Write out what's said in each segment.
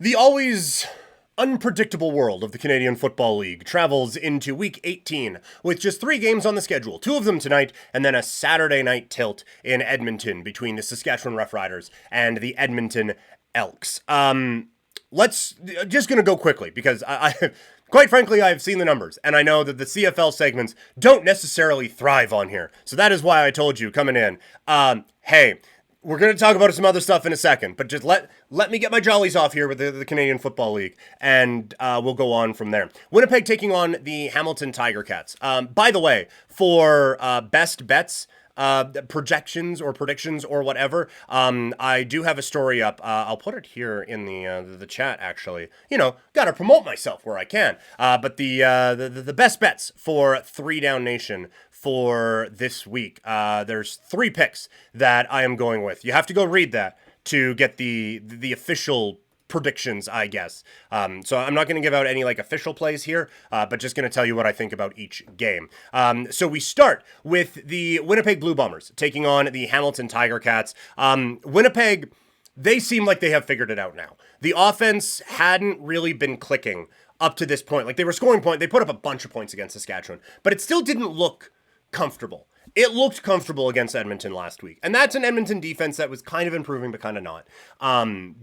The always unpredictable world of the Canadian Football League travels into Week 18 with just 3 games on the schedule, 2 of them tonight, and then a Saturday night tilt in Edmonton between the Saskatchewan Roughriders and the Edmonton Elks. Let's just gonna go quickly because I quite frankly, I've seen the numbers, and I know that the CFL segments don't necessarily thrive on here. So that is why I told you coming in, hey, we're going to talk about some other stuff in a second, but just let me get my jollies off here with the Canadian Football League, and we'll go on from there. Winnipeg taking on the Hamilton Tiger Cats. By the way, for best bets, projections or predictions or whatever, I do have a story up. I'll put it here in the chat, actually. You know, got to promote myself where I can. But the best bets for 3 Down Nation for this week. There's 3 picks that I am going with. You have to go read that to get the official predictions, I guess. So I'm not going to give out any official plays here, but just going to tell you what I think about each game. So we start with the Winnipeg Blue Bombers taking on the Hamilton Tiger Cats. Winnipeg, they seem like they have figured it out now. The offense hadn't really been clicking up to this point. They were scoring points. They put up a bunch of points against Saskatchewan, but it still didn't look comfortable. It looked comfortable against Edmonton last week. And that's an Edmonton defense that was kind of improving, but kind of not.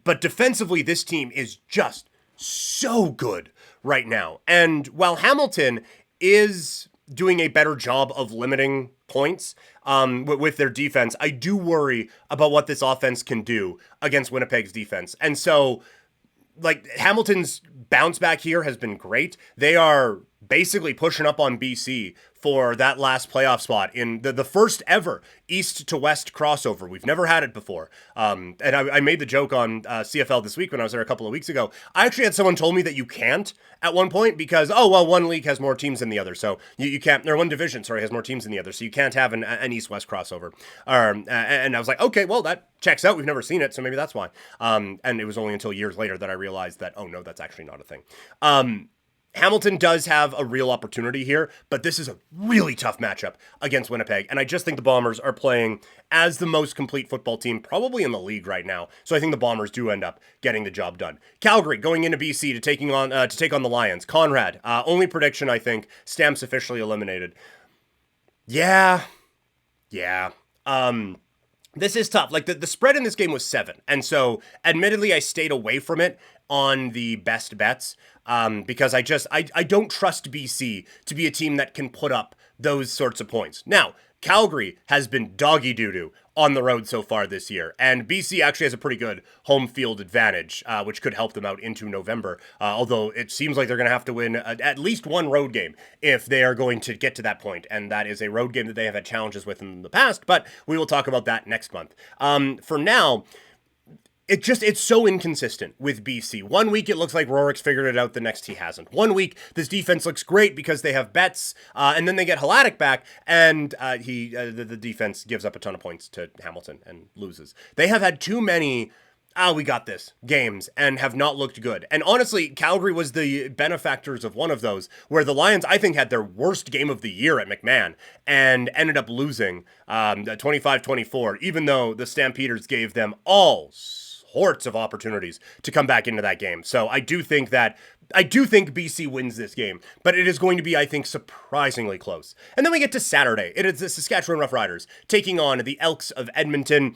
But defensively, this team is just so good right now. And while Hamilton is doing a better job of limiting points with their defense, I do worry about what this offense can do against Winnipeg's defense. And so, Hamilton's bounce back here has been great. They are basically pushing up on BC for that last playoff spot in the first ever east to west crossover. We've never had it before. And I made the joke on CFL this week when I was there a couple of weeks ago. I actually had someone told me that you can't at one point because, one league has more teams than the other. So you can't, or one division, sorry, has more teams than the other. So you can't have an east-west crossover. And I was like, okay, well, that checks out. We've never seen it, so maybe that's why. And it was only until years later that I realized that, oh no, that's actually not a thing. Hamilton does have a real opportunity here, but this is a really tough matchup against Winnipeg, and I just think the Bombers are playing as the most complete football team probably in the league right now, so I think the Bombers do end up getting the job done. Calgary going into BC to take on the Lions. Conrad, only prediction, I think, Stamps officially eliminated. Yeah. This is tough. The spread in this game was 7, and so admittedly I stayed away from it on the best bets because I don't trust BC to be a team that can put up those sorts of points. Now, Calgary has been doggy doo-doo on the road so far this year, and BC actually has a pretty good home field advantage, which could help them out into November, although it seems like they're going to have to win at least one road game if they are going to get to that point, and that is a road game that they have had challenges with in the past, but we will talk about that next month. For now, it's so inconsistent with BC. One week it looks like Rorick's figured it out, the next he hasn't. One week this defense looks great because they have Betts, and then they get Haladic back, and the defense gives up a ton of points to Hamilton and loses. They have had too many we got this games and have not looked good. And honestly, Calgary was the benefactors of one of those, where the Lions, I think, had their worst game of the year at McMahon and ended up losing 25-24, even though the Stampeders gave them all sorts of opportunities to come back into that game. So I do think BC wins this game, but it is going to be, I think, surprisingly close. And then we get to Saturday. It is the Saskatchewan Roughriders taking on the Elks of Edmonton.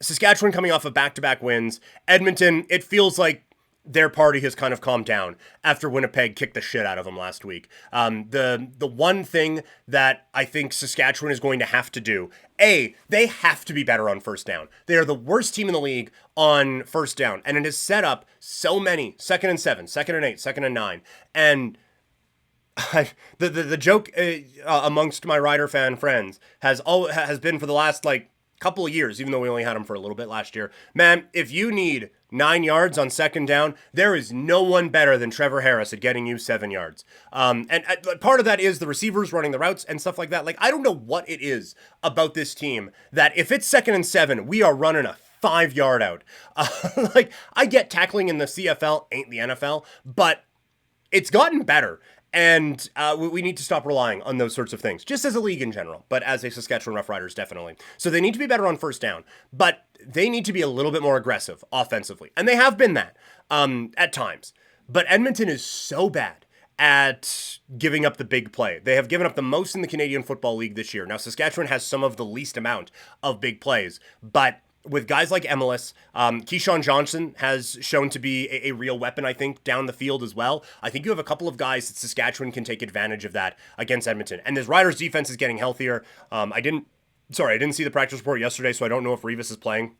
Saskatchewan coming off of back-to-back wins. Edmonton, it feels like their party has kind of calmed down after Winnipeg kicked the shit out of them last week. The one thing that I think Saskatchewan is going to have to do, they have to be better on first down. They are the worst team in the league on first down, and it has set up so many 2nd and 7, 2nd and 8, 2nd and 9, and the joke amongst my Rider fan friends has been for the last couple of years, even though we only had him for a little bit last year. Man, if you need 9 yards on second down, there is no one better than Trevor Harris at getting you 7 yards. And part of that is the receivers running the routes and stuff like that. I don't know what it is about this team that if it's 2nd and 7, we are running a 5-yard out. I get tackling in the CFL ain't the NFL, but it's gotten better. And we need to stop relying on those sorts of things, just as a league in general, but as a Saskatchewan Roughriders, definitely. So they need to be better on first down, but they need to be a little bit more aggressive offensively. And they have been that at times. But Edmonton is so bad at giving up the big play. They have given up the most in the Canadian Football League this year. Now, Saskatchewan has some of the least amount of big plays, but with guys like Emelis, Keyshawn Johnson has shown to be a real weapon, I think, down the field as well. I think you have a couple of guys that Saskatchewan can take advantage of that against Edmonton. And this Riders defense is getting healthier. I didn't see the practice report yesterday, so I don't know if Revis is playing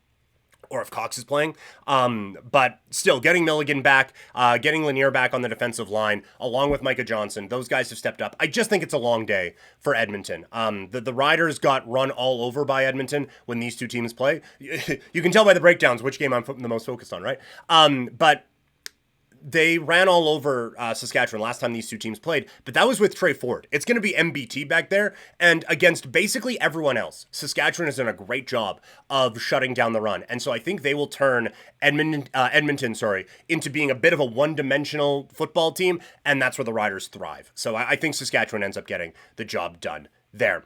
or if Cox is playing. But still, getting Milligan back, getting Lanier back on the defensive line, along with Micah Johnson, those guys have stepped up. I just think it's a long day for Edmonton. The Riders got run all over by Edmonton when these two teams play. You can tell by the breakdowns which game I'm the most focused on, right? But they ran all over Saskatchewan last time these two teams played, but that was with Trey Ford. It's going to be MBT back there, and against basically everyone else, Saskatchewan has done a great job of shutting down the run, and so I think they will turn Edmonton into being a bit of a one-dimensional football team, and that's where the Riders thrive. So I think Saskatchewan ends up getting the job done there.